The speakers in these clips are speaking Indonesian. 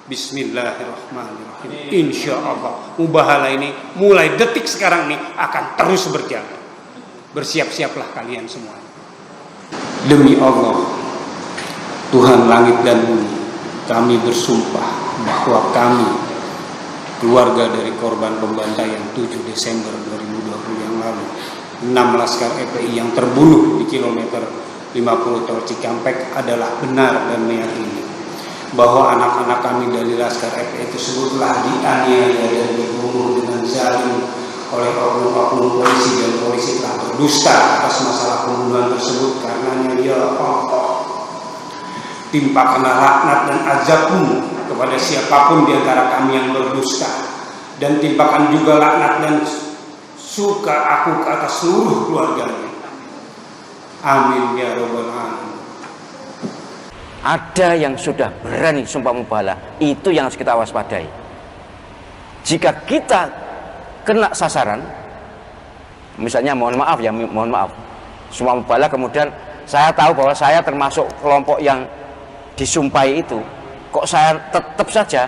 Bismillahirrahmanirrahim. Insya Allah mubahalah ini mulai detik sekarang ini akan terus berjalan. Bersiap-siaplah kalian semua. Demi Allah, Tuhan langit dan bumi, kami bersumpah bahwa kami, keluarga dari korban pembantaian 7 Desember 2020 yang lalu, 6 Laskar FPI yang terbunuh di kilometer 50 Tol Cikampek adalah benar dan meyakini bahwa anak-anak kami dari Laskar FPI tersebutlah dianiaya dan dibunuh dengan zalim oleh oknum-oknum polisi, dan polisi telah berdusta atas masalah pembunuhan tersebut. Karenanya ya Allah, timpakanlah laknat dan azabmu kepada siapapun di antara kami yang berdusta, dan timpakan juga laknat dan suka aku ke atas seluruh keluarganya. Amin ya rabbal alamin. Ada yang sudah berani sumpah mubahalah, itu yang harus kita waspadai. Jika kita kena sasaran, misalnya mohon maaf, sumpah mubahalah, kemudian saya tahu bahwa saya termasuk kelompok yang disumpahi itu, kok saya tetap saja,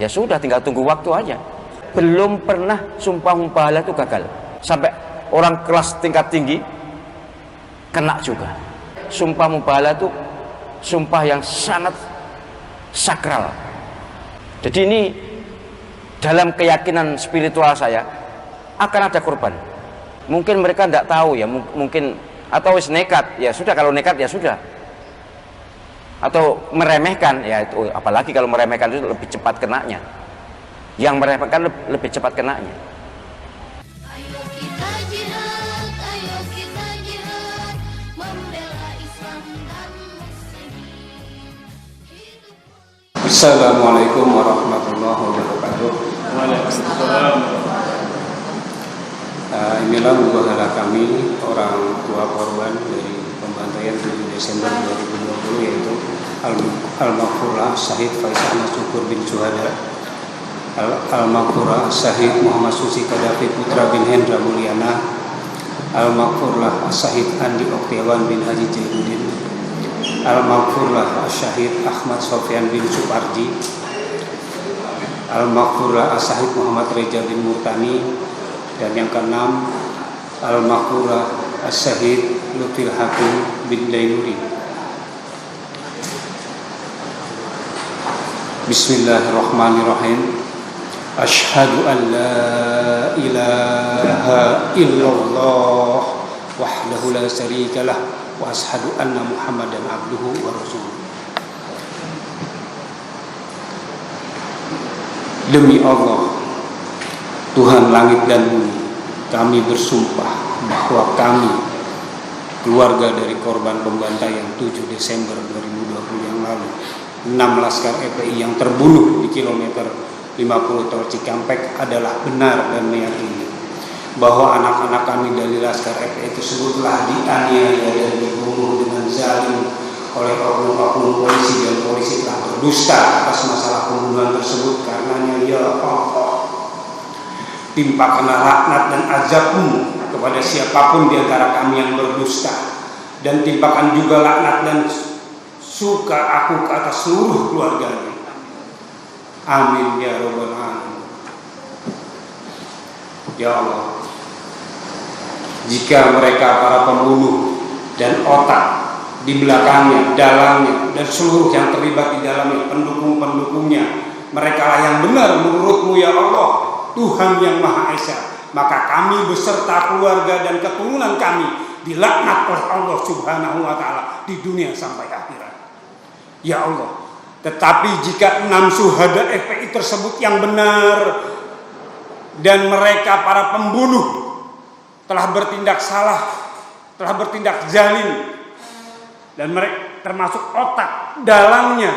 ya sudah, tinggal tunggu waktu aja. Belum pernah sumpah mubahalah itu gagal, sampai orang kelas tingkat tinggi kena juga. Sumpah mubahalah itu sumpah yang sangat sakral. Jadi ini dalam keyakinan spiritual saya akan ada korban. Mungkin mereka tidak tahu ya, mungkin, atau wis nekat, ya sudah, kalau nekat ya sudah. Atau meremehkan, ya itu, apalagi kalau meremehkan itu lebih cepat kenanya. Yang meremehkan lebih cepat kenanya. Assalamualaikum warahmatullahi wabarakatuh. Waalaikumsalam. Inilah mubahalah kami, orang tua korban dari pembantaian 7 Desember 2020, yaitu Al-Maghfurah Syahid Faisal Syukur bin Syuhada, Al-Maghfurah Syahid Muhammad Susi Kadafi Putra bin Hendra Mulyana, Al-Maghfurah Syahid Andi Oktiawan bin Haji Jainuddin, Al-Maghfurlah Syahid Ahmad Sofyan bin Suparji, Al-Maghfurlah Syahid Muhammad Reza bin Murtani, dan yang keenam Al-Maghfurlah Syahid Lutfil Hakim bin Dainuri. Bismillahirrahmanirrahim. Asyhadu an la ilaha illallah wahdahu la syarikalah wa ashhadu anna Muhammadan abduhu wa rasuluh. Demi Allah, Tuhan langit dan bumi, kami bersumpah bahwa kami, keluarga dari korban pembantaian 7 Desember 2020 yang lalu, 6 Laskar FPI yang terbunuh di kilometer 50 Tol Cikampek adalah benar dan meyakini bahwa anak-anak kami dari Laskar FPI tersebutlah dianiaya dan dibunuh dengan zalim oleh oknum-oknum polisi, dan polisi telah berdusta atas masalah pembunuhan tersebut. Karenanya ya Allah, timpakanlah laknat dan azabmu kepada siapapun di antara kami yang berdusta, dan timpakan juga laknat dan suka aku ke atas seluruh keluarganya. Amin ya rabbal alamin. Ya Allah, jika mereka para pembunuh dan otak di belakangnya, dalangnya, dan seluruh yang terlibat di dalamnya, pendukung-pendukungnya, mereka lah yang benar menurutmu ya Allah, Tuhan yang Maha Esa, maka kami beserta keluarga dan keturunan kami dilaknat oleh Allah Subhanahu wa Ta'ala di dunia sampai akhirat. Ya Allah, tetapi jika 6 syuhada FPI tersebut yang benar, dan mereka para pembunuh telah bertindak salah, telah bertindak zalim, dan mereka termasuk otak, dalangnya,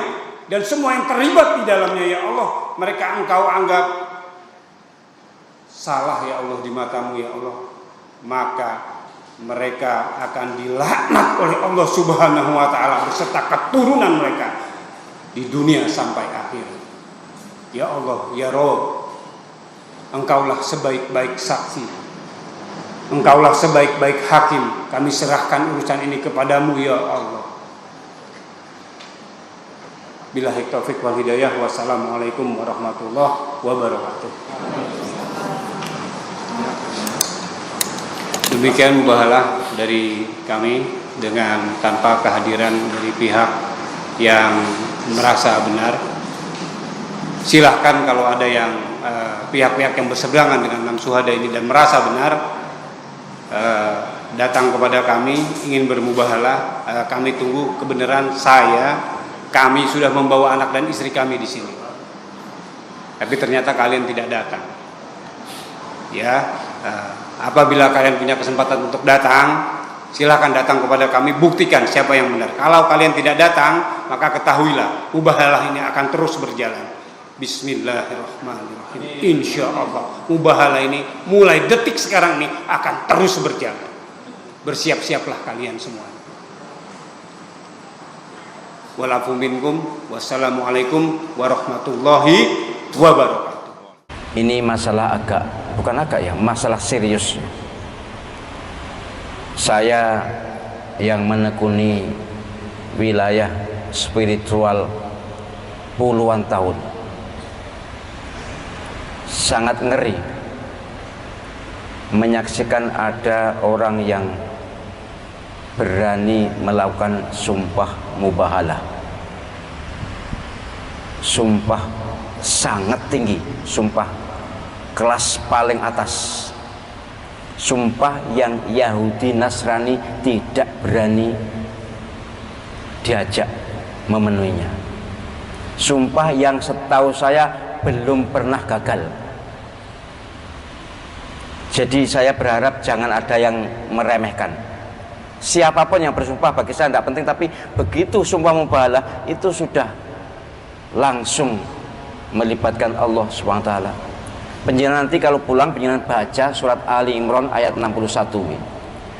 dan semua yang terlibat di dalamnya ya Allah, mereka Engkau anggap salah ya Allah di matamu ya Allah, maka mereka akan dilaknat oleh Allah Subhanahu wa Ta'ala beserta keturunan mereka di dunia sampai akhir. Ya Allah, ya Rabb, Engkaulah sebaik-baik saksi, Engkaulah sebaik-baik hakim. Kami serahkan urusan ini kepadamu ya Allah. Billahi taufik wal hidayah. Wassalamualaikum warahmatullahi wabarakatuh. Demikian mubahalah dari kami dengan tanpa kehadiran dari pihak yang merasa benar. Silahkan kalau ada yang pihak-pihak yang berseberangan dengan 6 syuhada ini dan merasa benar, datang kepada kami ingin bermubahalah. Kami tunggu kebenaran kami sudah membawa anak dan istri kami di sini. Tapi ternyata kalian tidak datang. Ya, apabila kalian punya kesempatan untuk datang, silakan datang kepada kami, buktikan siapa yang benar. Kalau kalian tidak datang, maka ketahuilah mubahalah ini akan terus berjalan. Bismillahirrahmanirrahim. Insya Allah mubahalah ini mulai detik sekarang ini akan terus berjalan. Bersiap-siaplah kalian semua. Walafu minkum. Wassalamualaikum warahmatullahi wabarakatuh. Ini masalah masalah serius. Saya yang menekuni wilayah spiritual puluhan tahun, sangat ngeri menyaksikan ada orang yang berani melakukan sumpah mubahalah. Sumpah sangat tinggi, sumpah kelas paling atas, sumpah yang Yahudi Nasrani tidak berani diajak memenuhinya, sumpah yang setahu saya belum pernah gagal. Jadi saya berharap jangan ada yang meremehkan. Siapapun yang bersumpah bagi saya tidak penting, tapi begitu sumpah mubahalah itu sudah langsung melibatkan Allah SWT. Penjelasan nanti kalau pulang, penjelasan baca surat Ali Imran ayat 61.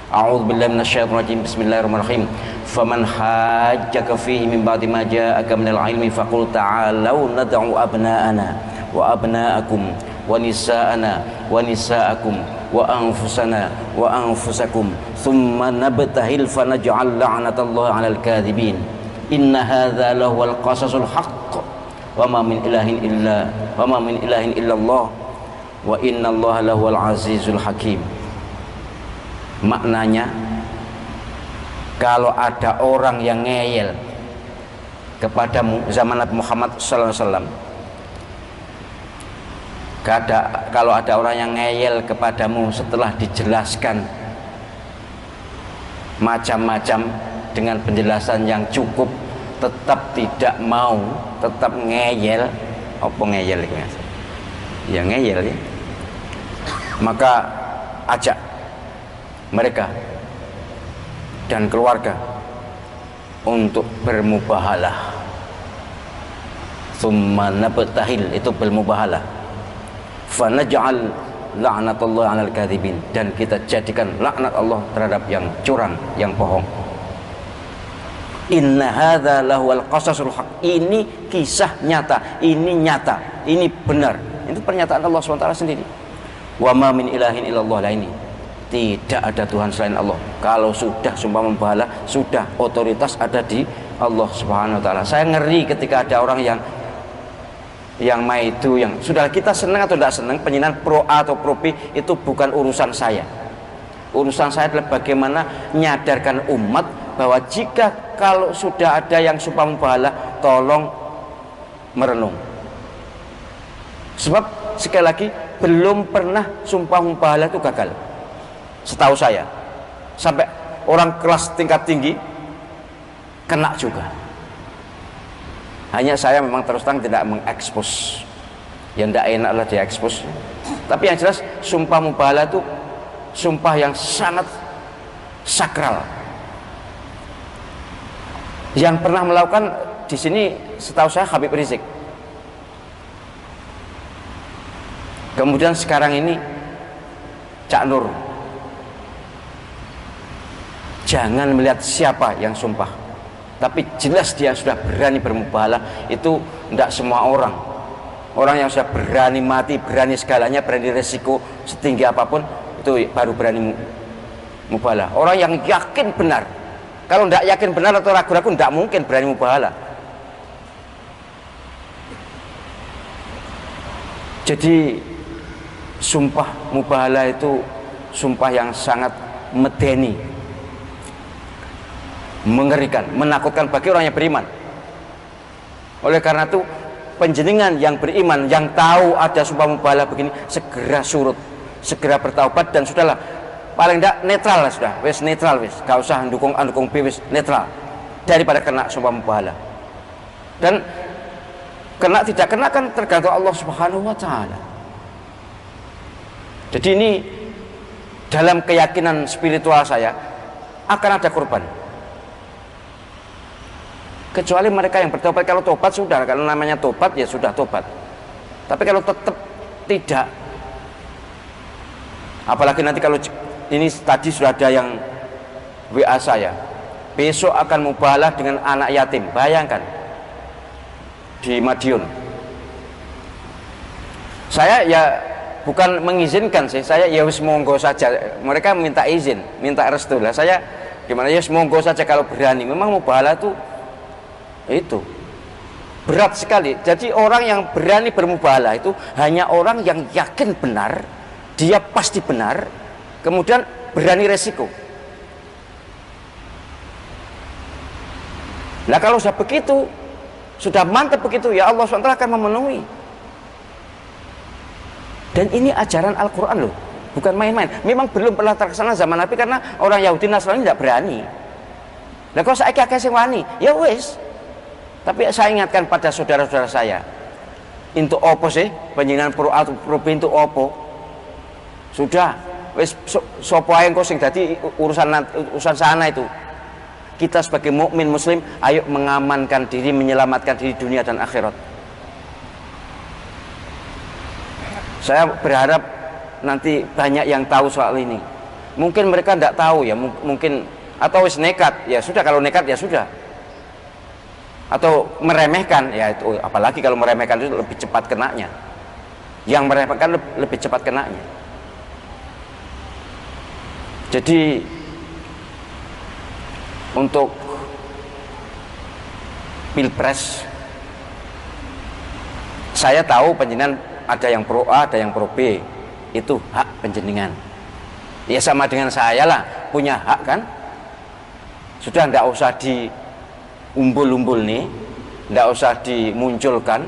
A'udzubillahi minasyaitonirrajim. Bismillahirrahmanirrahim. Faman hajjaka fihi min ba'di ma ja'aka minal ilmi faqul ta'alau nad'u abna'ana wa abna'akum wa nisa'ana wa nisa'akum wa anfusana wa anfusakum thumma nabtahil fanaj'al la'natallahi 'alal kadhibin. Inna hadza lahuwal qasasul haqq wa ma min ilahin illallah wa innallaha lahuwal azizul hakim. Maknanya, kalau ada orang yang ngeyel kepadamu zaman Nabi Muhammad SAW, kalau ada orang yang ngeyel kepadamu setelah dijelaskan macam-macam dengan penjelasan yang cukup, tetap tidak mau, tetap ngeyel, apa ngeyel ini? Ya ngeyel ya. Maka ajak mereka dan keluarga untuk bermubahalah. Tsumma nabtahil, itu bermubahalah. Fanaj'al la'natullahi 'alal kadhibin, dan kita jadikan laknat Allah terhadap yang curang, yang bohong. Inna hadza lahuwal qasasul haq. Ini kisah nyata, ini nyata, ini benar. Itu pernyataan Allah SWT sendiri. Wa ma min ilahin illallah, lah ini tidak ada Tuhan selain Allah. Kalau sudah sumpah mubahalah, sudah otoritas ada di Allah Subhanahu wa taala. Saya ngeri ketika ada orang yang maidu, yang sudah, kita senang atau tidak senang, penyinan pro A atau pro B itu bukan urusan saya. Urusan saya adalah bagaimana menyadarkan umat bahwa jika kalau sudah ada yang sumpah mubahalah, tolong merenung. Sebab sekali lagi, belum pernah sumpah mubahalah itu gagal, setahu saya. Sampai orang kelas tingkat tinggi kena juga. Hanya saya memang terus terang tidak mengekspos, yang tidak enak lah diekspos. Tapi yang jelas sumpah mubahalah itu sumpah yang sangat sakral. Yang pernah melakukan di sini setahu saya Habib Rizik. Kemudian sekarang ini Cak Nur. Jangan melihat siapa yang sumpah, tapi jelas dia sudah berani bermubahalah. Itu tidak semua orang. Orang yang sudah berani mati, berani segalanya, berani resiko setinggi apapun, itu baru berani mubahalah. Orang yang yakin benar. Kalau tidak yakin benar atau ragu-ragu, tidak mungkin berani mubahalah. Jadi sumpah mubahalah itu sumpah yang sangat medeni, mengerikan, menakutkan bagi orang yang beriman. Oleh karena itu panjenengan yang beriman, yang tahu ada sumpah mubahalah begini, segera surut, segera bertaubat, dan sudahlah, paling tidak netral lah, sudah wis netral, wis gak usah dukung B, wis netral, daripada kena sumpah mubahalah. Dan kena tidak kena kan tergantung Allah Subhanahu wa Ta'ala. Jadi ini dalam keyakinan spiritual saya akan ada korban, kecuali mereka yang bertobat. Kalau tobat sudah, kalau namanya tobat ya sudah tobat. Tapi kalau tetap tidak, apalagi nanti kalau ini tadi sudah ada yang WA saya, besok akan mubahalah dengan anak yatim. Bayangkan, di Madiun. Saya ya bukan mengizinkan sih, saya ya wis monggo saja. Mereka minta izin, minta restu lah. Saya gimana ya, monggo saja kalau berani. Memang mubahalah itu berat sekali. Jadi orang yang berani bermubahalah itu hanya orang yang yakin benar, dia pasti benar, kemudian berani resiko. Nah kalau sudah begitu, sudah mantap begitu, ya Allah SWT akan memenuhi. Dan ini ajaran Al-Quran loh, bukan main-main. Memang belum pernah terlaksana zaman Nabi karena orang Yahudi Nasrani tidak berani. Nah kalau saya kakek sing wani, ya wis. Tapi saya ingatkan pada saudara-saudara saya, untuk opo sih panjenengan pro atau pro pintu opo? Sudah, wis sopo ae engko sing dadi urusan sana itu. Kita sebagai mukmin muslim, ayo mengamankan diri, menyelamatkan diri dunia dan akhirat. Saya berharap nanti banyak yang tahu soal ini. Mungkin mereka tidak tahu ya, mungkin, atau wis nekat, ya sudah, kalau nekat ya sudah. Atau meremehkan, ya itu, apalagi kalau meremehkan itu lebih cepat kenanya. Yang meremehkan lebih cepat kenanya. Jadi untuk Pilpres, saya tahu panjenengan ada yang pro A, ada yang pro B. Itu hak panjenengan. Ya sama dengan saya lah, punya hak kan. Sudah, tidak usah diumbul-umbul nih, tidak usah dimunculkan.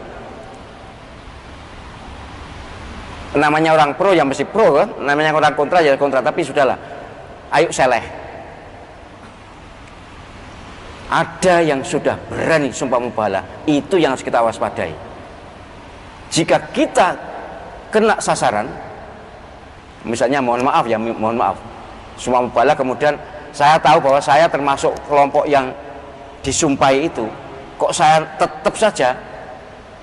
Namanya orang pro yang mesti pro kan, namanya orang kontra ya kontra. Tapi sudahlah, ayo seleh. Ada yang sudah berani sumpah mubahalah, itu yang harus kita waspadai. Jika kita kena sasaran, misalnya mohon maaf ya, mohon maaf, sumpah mubahalah, kemudian saya tahu bahwa saya termasuk kelompok yang disumpahi itu, kok saya tetap saja,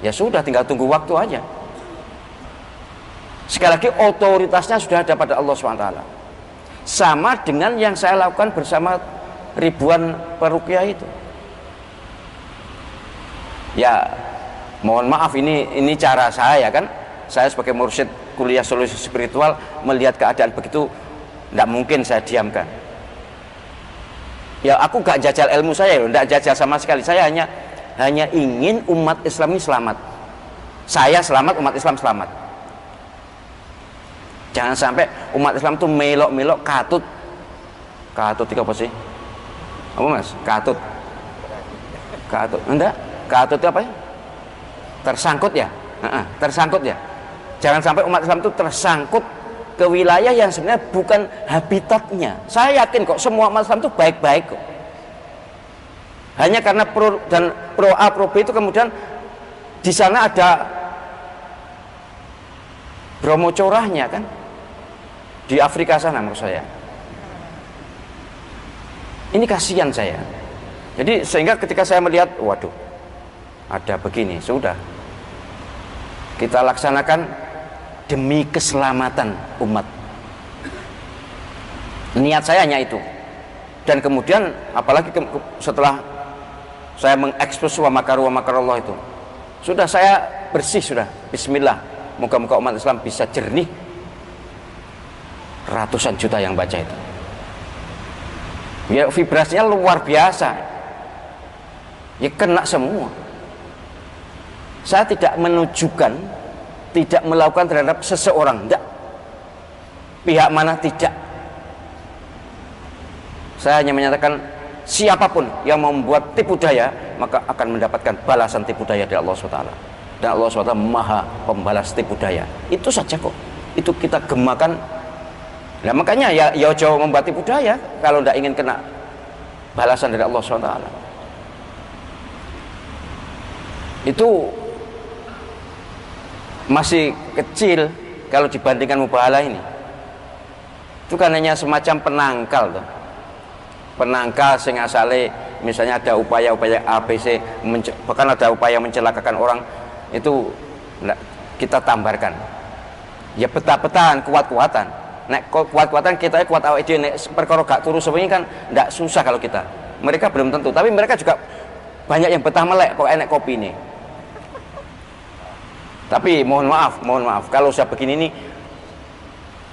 ya sudah, tinggal tunggu waktu aja. Sekali lagi, otoritasnya sudah ada pada Allah SWT. Sama dengan yang saya lakukan bersama ribuan peruqyah itu. Ya mohon maaf, ini cara saya kan. Saya sebagai mursyid kuliah solusi spiritual melihat keadaan begitu, tidak mungkin saya diamkan. Ya aku gak jajal ilmu saya, tidak jajal sama sekali. Saya hanya ingin umat Islam ini selamat. Saya selamat, umat Islam selamat. Jangan sampai umat Islam itu melok-melok katut itu apa sih? Apa mas? Katut. Enggak, katut itu apa ya? Tersangkut ya? Tersangkut ya. Jangan sampai umat Islam itu tersangkut ke wilayah yang sebenarnya bukan habitatnya. Saya yakin kok semua umat Islam itu baik-baik kok. Hanya karena pro dan pro A, pro B itu kemudian di sana ada Bromo corahnya kan, di Afrika sana menurut saya. Ini kasihan saya. Jadi sehingga ketika saya melihat, waduh, ada begini, sudah kita laksanakan demi keselamatan umat. Niat saya hanya itu. Dan kemudian apalagi setelah saya mengekspos wa makarullah itu, sudah saya bersih, sudah bismillah. Moga-moga umat Islam bisa jernih. Ratusan juta yang baca itu, ya vibrasinya luar biasa, ya kena semua. Saya tidak menunjukkan tidak melakukan terhadap seseorang, tidak. Pihak mana tidak. Saya hanya menyatakan siapapun yang membuat tipu daya maka akan mendapatkan balasan tipu daya dari Allah SWT. Dan Allah SWT maha pembalas tipu daya. Itu saja kok. Itu kita gemakan. Nah makanya ya jauh membuat tipu daya kalau tidak ingin kena balasan dari Allah SWT. Itu masih kecil kalau dibandingkan mubahalah ini. Itu kan hanya semacam penangkal tuh. Penangkal sing asale misalnya ada upaya-upaya ABC, bahkan ada upaya mencelakakan orang, itu kita tambarkan. Ya peta-petaan, kuat-kuatan. Nek kuat-kuatan kita kuat awake dhewe, nek perkara gak turu sewengi kan ndak susah kalau kita. Mereka belum tentu, tapi mereka juga banyak yang betah melek kok enek kopine. Tapi mohon maaf kalau sudah begini ini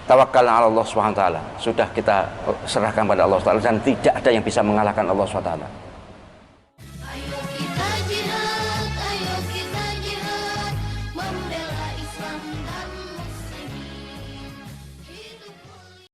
tawakal ala Allah SWT, sudah kita serahkan pada Allah SWT dan tidak ada yang bisa mengalahkan Allah SWT.